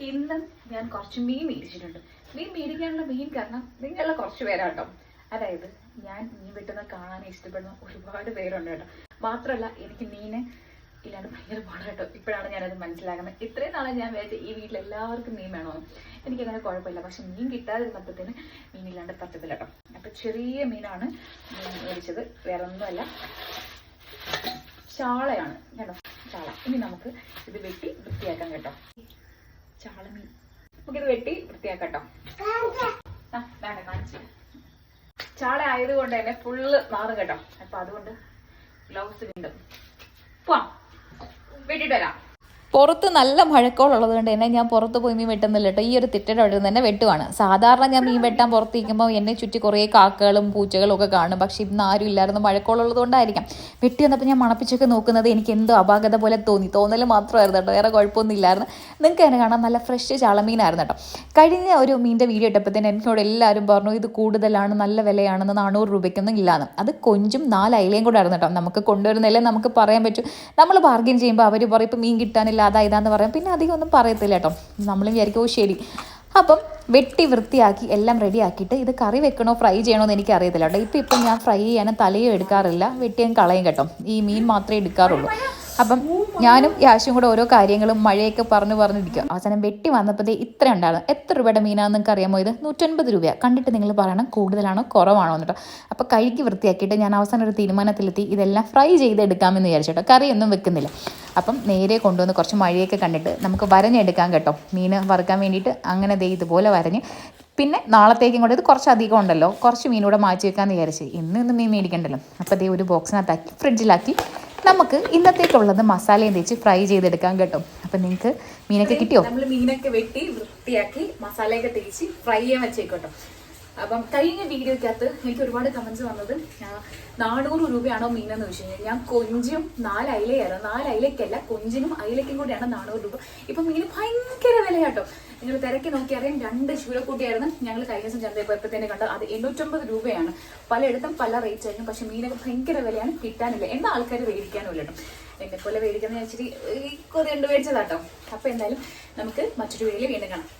ഇന്ന് ഞാൻ കുറച്ച് മീൻ മേടിച്ചിട്ടുണ്ട്. മീൻ മേടിക്കാനുള്ള മെയിൻ കാരണം നിങ്ങളുടെ കുറച്ച് പേരാട്ടോ. അതായത് ഞാൻ മീൻ വെട്ടുന്ന കാണാൻ ഇഷ്ടപ്പെടുന്ന ഒരുപാട് പേരുണ്ട് കേട്ടോ. മാത്രമല്ല എനിക്ക് മീന് ഇല്ലാണ്ട് ഭയങ്കര പാടാണ് കേട്ടോ. ഇപ്പോഴാണ് ഞാനത് മനസ്സിലാക്കുന്നത്. ഇത്രയും നാളെ ഞാൻ വിചാരിച്ച ഈ വീട്ടിൽ എല്ലാവർക്കും മീൻ വേണമെന്ന്. എനിക്കങ്ങനെ കുഴപ്പമില്ല. പക്ഷെ മീൻ കിട്ടാതെ മൊത്തത്തിന് മീനില്ലാണ്ട് പറ്റത്തില്ല കേട്ടോ. അപ്പൊ ചെറിയ മീനാണ് മേടിച്ചത്. വേറെ ഒന്നുമല്ല, ചാളയാണ് കേട്ടോ. ചാള. ഇനി നമുക്ക് ഇത് വെട്ടി വൃത്തിയാക്കാം കേട്ടോ. ചാളമീൻ നമുക്കിത് വെട്ടി വൃത്തിയാക്കട്ടോ. വേണ്ട കാണിച്ചു. ചാള ആയതുകൊണ്ട് തന്നെ ഫുള്ള് മാറും കേട്ടോ. അപ്പൊ അതുകൊണ്ട് ഗ്ലൗസ് വീണ്ടും പോവാം, വെട്ടിട്ട് വരാം. പുറത്ത് നല്ല മഴക്കോളുള്ളത് കൊണ്ട് തന്നെ ഞാൻ പുറത്ത് പോയി മീൻ വെട്ടുന്നില്ല കേട്ടോ. ഈ ഒരു തിട്ടയുടെ അവിടെ തന്നെ വെട്ടുവാണ്. സാധാരണ ഞാൻ മീൻ വെട്ടാൻ പുറത്തിരിക്കുമ്പോൾ എന്നെ ചുറ്റി കുറേ കാക്കകളും പൂച്ചകളും ഒക്കെ കാണും. പക്ഷെ ഇന്ന് ആരും ഇല്ലായിരുന്നു, മഴക്കോളുള്ളത് കൊണ്ടായിരിക്കാം. വെട്ടി വന്നപ്പോൾ ഞാൻ മണപ്പിച്ചൊക്കെ നോക്കുന്നത് എനിക്ക് എന്തോ അപാകത പോലെ തോന്നൽ മാത്രമായിരുന്നു കേട്ടോ. വേറെ കുഴപ്പമൊന്നും ഇല്ലായിരുന്നു. നിങ്ങൾക്ക് തന്നെ കാണാൻ നല്ല ഫ്രഷ് ചാളമീനായിരുന്നു കേട്ടോ. കഴിഞ്ഞ ഒരു മീനിൻ്റെ വീഡിയോ ഇട്ടപ്പോഴത്തേന് എന്നോട് എല്ലാവരും പറഞ്ഞു ഇത് കൂടുതലാണ്, നല്ല വിലയാണെന്ന്, 400 രൂപയ്ക്കൊന്നും ഇല്ലാന്ന്. അത് കൊഞ്ചും 4 അയിലയും കൂടെ ആയിരുന്നു കേട്ടോ. നമുക്ക് കൊണ്ടുവരുന്നില്ലേ നമുക്ക് പറയാൻ പറ്റും. നമ്മൾ ബാർഗെയിൻ ചെയ്യുമ്പോൾ അവർ പറയും ഇപ്പോൾ മീൻ കിട്ടാനില്ല അതായതാന്ന് പറയാം. പിന്നെ അധികം ഒന്നും പറയത്തില്ല കേട്ടോ. നമ്മൾ വിചാരിക്കും ശരി. അപ്പം വെട്ടി വൃത്തിയാക്കി എല്ലാം റെഡി ആക്കിയിട്ട് ഇത് കറി വെക്കണോ ഫ്രൈ ചെയ്യണോ എന്ന് എനിക്ക് അറിയത്തില്ല കേട്ടോ. ഇപ്പം ഞാൻ ഫ്രൈ ചെയ്യാനും തലയും എടുക്കാറില്ല, വെട്ടിയും കളയും കേട്ടോ. ഈ മീൻ മാത്രമേ എടുക്കാറുള്ളൂ. അപ്പം ഞാനും യാശും കൂടെ ഓരോ കാര്യങ്ങളും മഴയൊക്കെ പറഞ്ഞിരിക്കും. അവസാനം വെട്ടി വന്നപ്പോഴത്തേ ഇത്ര ഉണ്ടായിരുന്നു. എത്ര രൂപയുടെ മീനാണെന്ന് നിങ്ങൾക്ക് അറിയാമോ? ഇത് 150 രൂപയാണ്. കണ്ടിട്ട് നിങ്ങൾ പറയണം കൂടുതലാണോ കുറവാണോ എന്നിട്ടോ. അപ്പോൾ കഴുകി വൃത്തിയാക്കിയിട്ട് ഞാൻ അവസാനം ഒരു തീരുമാനത്തിലെത്തി ഇതെല്ലാം ഫ്രൈ ചെയ്തെടുക്കാമെന്ന് വിചാരിച്ചോട്ടോ. കറിയൊന്നും വെക്കുന്നില്ല. അപ്പം നേരെ കൊണ്ടുവന്ന് കുറച്ച് മഴയൊക്കെ കണ്ടിട്ട് നമുക്ക് വരഞ്ഞെടുക്കാം കേട്ടോ. മീൻ വറുക്കാൻ വേണ്ടിയിട്ട് അങ്ങനെ ഇതുപോലെ വരഞ്ഞ് പിന്നെ നാളത്തേക്കും കൂടെ ഇത് കുറച്ച് അധികം ഉണ്ടല്ലോ, കുറച്ച് മീനൂടെ മാറ്റി വെക്കാമെന്ന് വിചാരിച്ച്. ഇന്ന് മീൻ മേടിക്കണ്ടല്ലോ. അപ്പോൾ ഒരു ബോക്സിനകത്താക്കി ഫ്രിഡ്ജിലാക്കി നമുക്ക് ഇന്നത്തേക്കുള്ളത് മസാലയും തേച്ച് ഫ്രൈ ചെയ്തെടുക്കാം കേട്ടോ. അപ്പം നിങ്ങൾക്ക് മീനൊക്കെ കിട്ടിയോ? നമ്മൾ മീനൊക്കെ വെട്ടി വൃത്തിയാക്കി മസാലയൊക്കെ തേച്ച് ഫ്രൈ ചെയ്യാൻ വെച്ചേക്കോട്ടോ. അപ്പം കഴിഞ്ഞ വീഡിയോക്കകത്ത് എനിക്ക് ഒരുപാട് കമന്റ്സ് വന്നത് 400 രൂപയാണോ മീനെന്ന് ചോദിച്ചു കഴിഞ്ഞാൽ ഞാൻ കൊഞ്ചും 4 അയിലയായിരുന്നു. 4 അയിലയ്ക്കല്ല, കൊഞ്ചിനും അയിലയ്ക്കും കൂടിയാണ് 400 രൂപ. ഇപ്പം മീന് ഭയങ്കര വിലയാട്ടോ. നിങ്ങൾ തിരക്കി നോക്കിയറിയാം. 2 ശൂരക്കൂട്ടിയായിരുന്നു ഞങ്ങൾ കഴിഞ്ഞ ദിവസം ചന്തയിൽ പോയപ്പോൾ തന്നെ കണ്ടത്. അത് 850 രൂപയാണ്. പലയിടത്തും പല റേറ്റ്സ് ആയിരുന്നു. പക്ഷെ മീനൊക്കെ ഭയങ്കര വിലയാണ്, കിട്ടാനില്ല. എന്നാൽ ആൾക്കാർ മേടിക്കാനും ഇല്ല കേട്ടോ. എന്നെ പോലെ മേടിക്കുന്ന ഇച്ചിരി കൊതിയുണ്ട് മേടിച്ചതാട്ടോ. അപ്പോൾ എന്തായാലും നമുക്ക് മറ്റൊരു വീഡിയോയിൽ വീണ്ടും കാണാം.